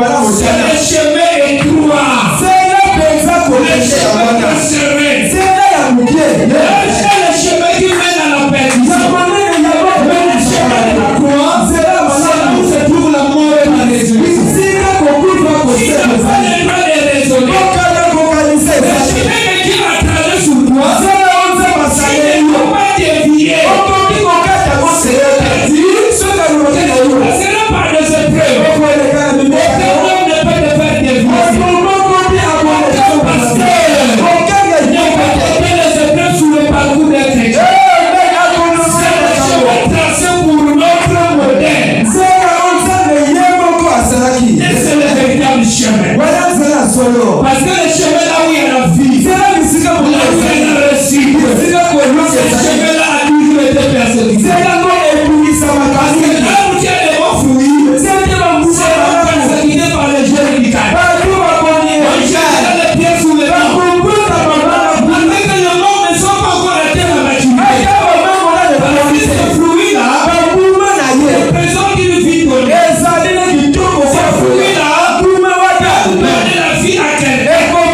C'est le chemin étroit. C'est le chemin serré. C'est le chemin qui mène à la perdition. Mais le chemin de la croix, c'est là où se trouve la mort et la résurrection. Si tu n'as pas les droits de raisonner, le chemin qui va traverser sur toi, si tu ne peux pas dévier, ce sera par des épreuves. Aucun homme ne peut te faire dévier. Aucun pasteur ne peut porter les épreuves sur le parcours des chrétiens. C'est le chemin tracé pour notre modèle. Et c'est le véritable chemin. Parce que le chemin là où il y a la vie, là où il y a la réussite, ce chemin-là a toujours été persécuté. Parce que là où tu as des bons fruits, c'est persécuté par les jeunes qui caillent. On jette les pieds sous les dents. Avec que le monde ne soit pas encore atteint la maturité. Parce que ce fruit-là représente une vie donnée. Ce fruit-là donne la vie à quelqu'un.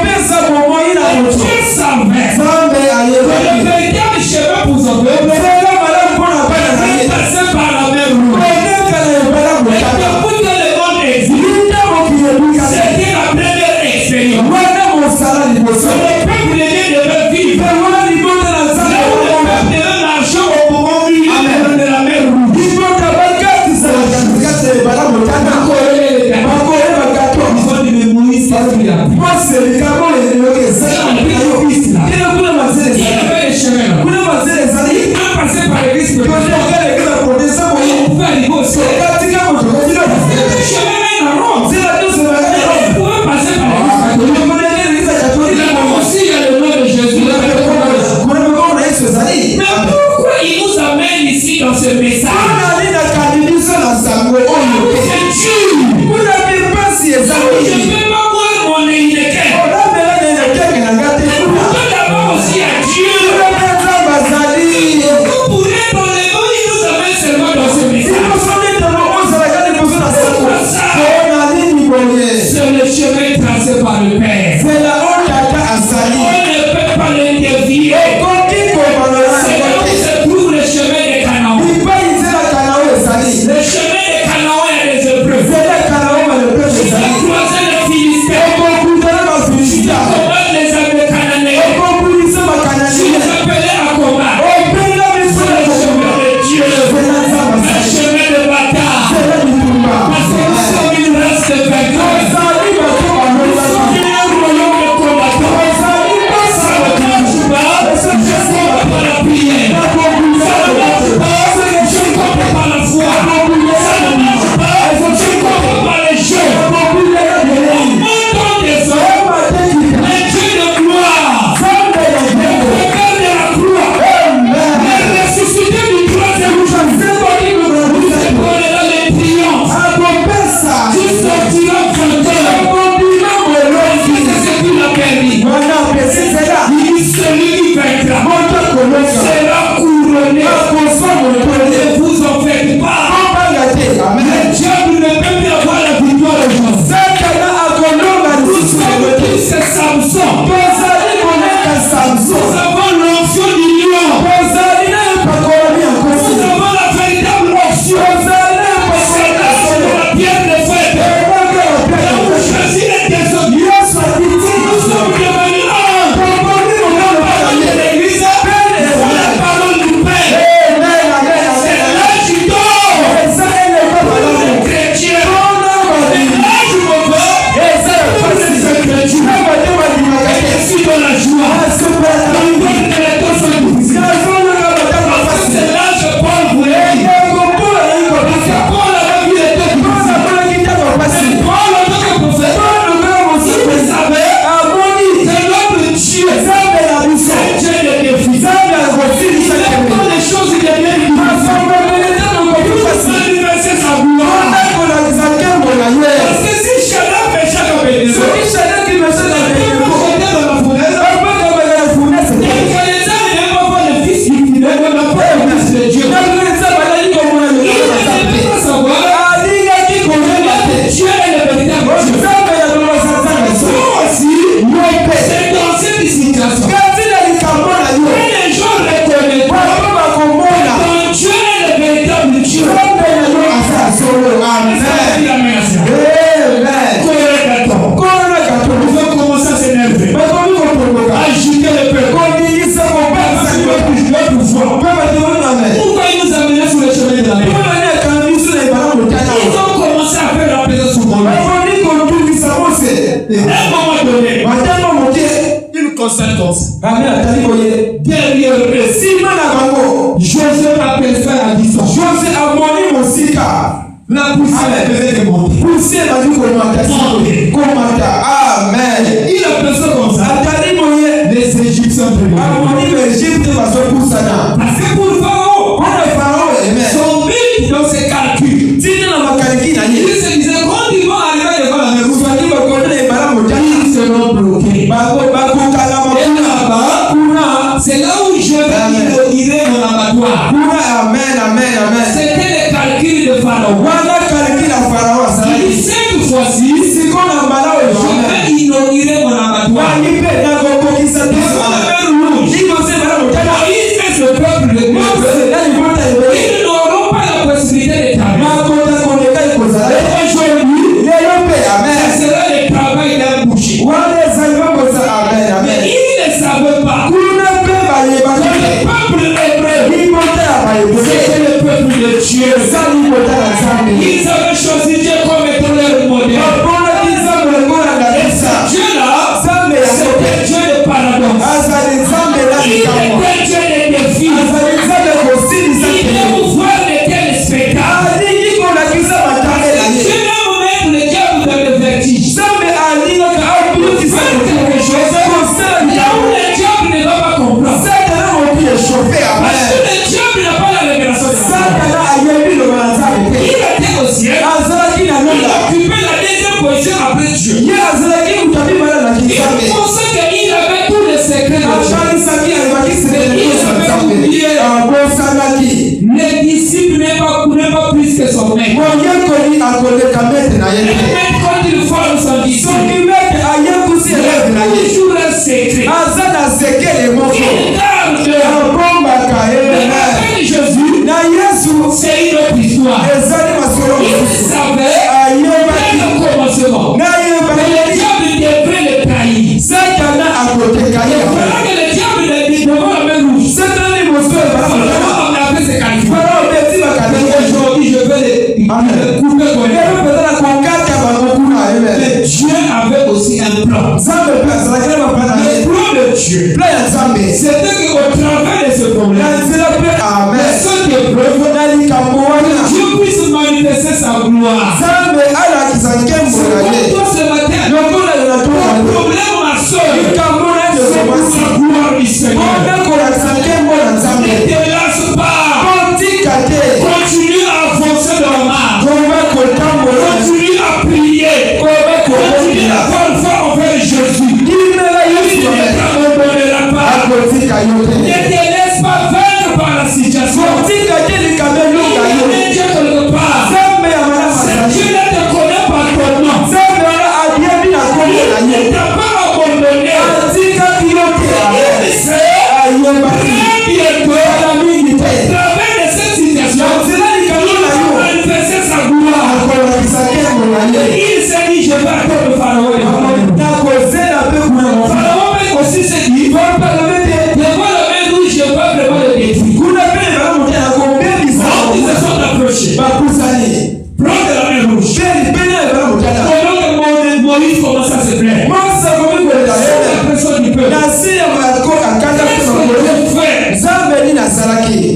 constate comme ça. Derrière eux, José appelle ça à distance. José a moni mosika. La poussière devait monter. Poussière va dire Amen. Il appelle ça comme ça. Les Égyptiens de l'Égypte va se pousser là. Parce que pour le Pharaon, son but dans ses calculs, il se disait quand ils vont arriver devant la mer, ils seront bloqués. Et là-bas, c'est là où je vais inaugurer mon abattoir. Amen. C'était les calculs de Pharaon. Il dit cette fois-ci, je vais inaugurer mon abattoir. Moïse et ce peuple de Dieu, ils n'auront pas la possibilité de travailler. Aujourd'hui, ce sera le travail d'un boucher. Mais ils ne savaient pas que le peuple hébreu, c'était le peuple de Dieu. Ils avaient choisi Dieu comme étant leur modèle. Dieu-là, c'était Dieu de paradoxe. Il était Dieu de défis. Il est ouvert de tels spectacles. Dieu va vous mettre le diable dans le vertige. Là où le diable ne va pas comprendre. Parce que le diable n'a pas la révélation de il était au ciel. Il occupait la deuxième position après Dieu. Il pensait qu'il avait tous les secrets de Dieu. Les disciples n'est pas plus que son maître. Le maître, quand il forme son disciple, il toujours un secret. Il garde le Jésus. C'est une autre histoire. Il savait dès le commencement que le diable devrait le trahir. Voilà que le diable l'a dit devant la main rouge. On a fait ses calculs. Aujourd'hui, je vais les couper comme mais Dieu avait aussi un plan. Le plan de Dieu, c'était qu'au travers de ce problème, Dieu puisse manifester sa gloire. C'est pourquoi ce matin, le problème, ma soeur, c'est pour la gloire du Seigneur. Ne te lasse pas. Continue à avancer dans la marche. Continue à prier. Continue à faire foi envers Jésus. Il ne t'abandonnera pas. Ne te laisse pas vaincre par la situation. Il y a Dieu quelque part. C'est Dieu ne te connaît pas ton nom. Il ne t'a pas abandonné. Il sait très bientôt, à travers de cette situation, il va manifester sa gloire. Il s'est dit, je vais attendre le Pharaon. Pharaon aussi s'est dit, devant la main rouge, je vais vraiment le détruire. Ils se sont approchés. Prends de la main rouge. Pendant que Moïse commence à se plaindre. La personne du peuple.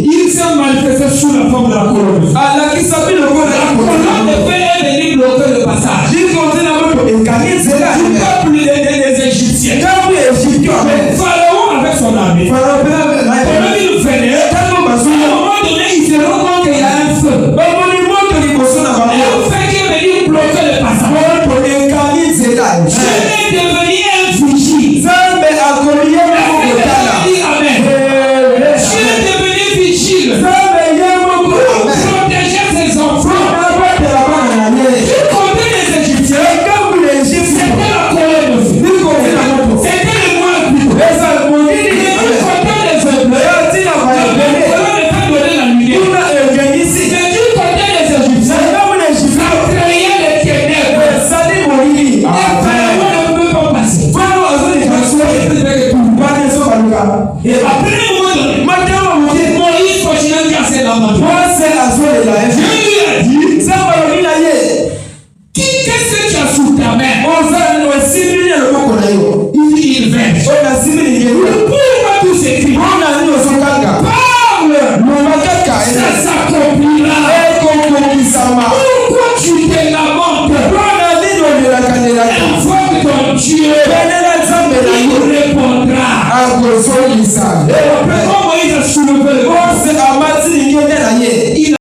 Il s'est manifesté sous la forme de la colonne. La colonne de feu est venue bloquer le passage.